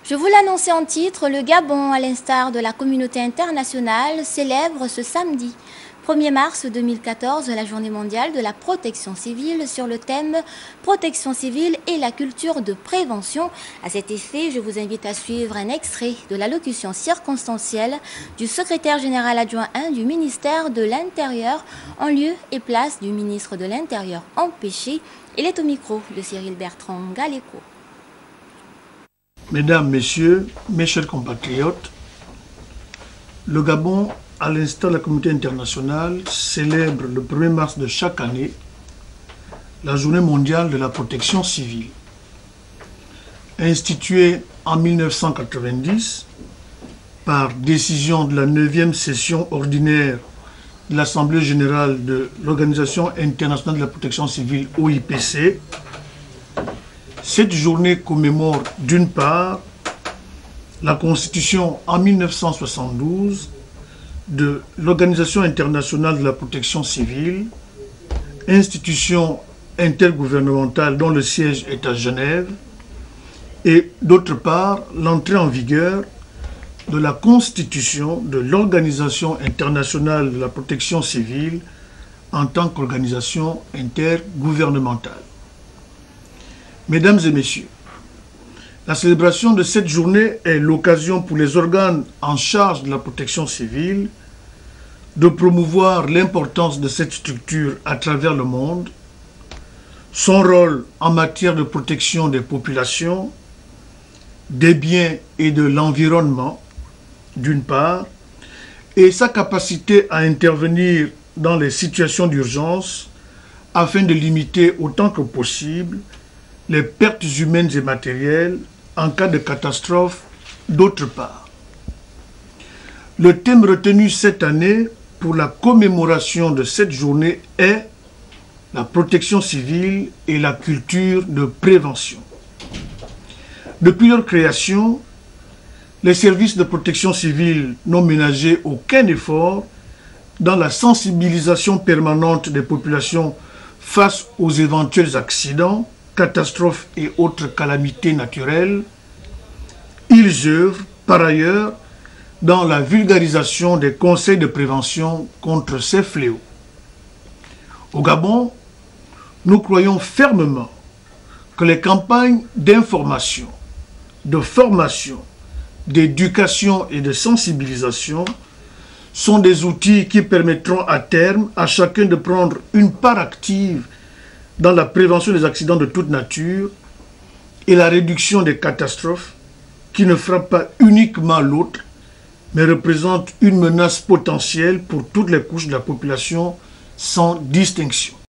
Je vous l'annonçais en titre, le Gabon, à l'instar de la communauté internationale, célèbre ce samedi 1er mars 2014 la journée mondiale de la protection civile sur le thème « Protection civile et la culture de prévention ». À cet effet, je vous invite à suivre un extrait de l'allocution circonstancielle du secrétaire général adjoint 1 du ministère de l'Intérieur en lieu et place du ministre de l'Intérieur empêché. Il est au micro de Cyril Bertrand Galéco. Mesdames, Messieurs, mes chers compatriotes, le Gabon, à l'instar de la communauté internationale, célèbre le 1er mars de chaque année la Journée mondiale de la protection civile. Instituée en 1990 par décision de la 9e session ordinaire de l'Assemblée générale de l'Organisation internationale de la protection civile, OIPC, cette journée commémore d'une part la constitution en 1972 de l'Organisation internationale de la protection civile, institution intergouvernementale dont le siège est à Genève, et d'autre part l'entrée en vigueur de la constitution de l'Organisation internationale de la protection civile en tant qu'organisation intergouvernementale. Mesdames et messieurs, la célébration de cette journée est l'occasion pour les organes en charge de la protection civile de promouvoir l'importance de cette structure à travers le monde, son rôle en matière de protection des populations, des biens et de l'environnement, d'une part, et sa capacité à intervenir dans les situations d'urgence afin de limiter autant que possible les pertes humaines et matérielles en cas de catastrophe, d'autre part. Le thème retenu cette année pour la commémoration de cette journée est la protection civile et la culture de prévention. Depuis leur création, les services de protection civile n'ont ménagé aucun effort dans la sensibilisation permanente des populations face aux éventuels accidents, catastrophes et autres calamités naturelles. Ils œuvrent par ailleurs dans la vulgarisation des conseils de prévention contre ces fléaux. Au Gabon, nous croyons fermement que les campagnes d'information, de formation, d'éducation et de sensibilisation sont des outils qui permettront à terme à chacun de prendre une part active dans la prévention des accidents de toute nature et la réduction des catastrophes qui ne frappent pas uniquement l'autre, mais représentent une menace potentielle pour toutes les couches de la population sans distinction.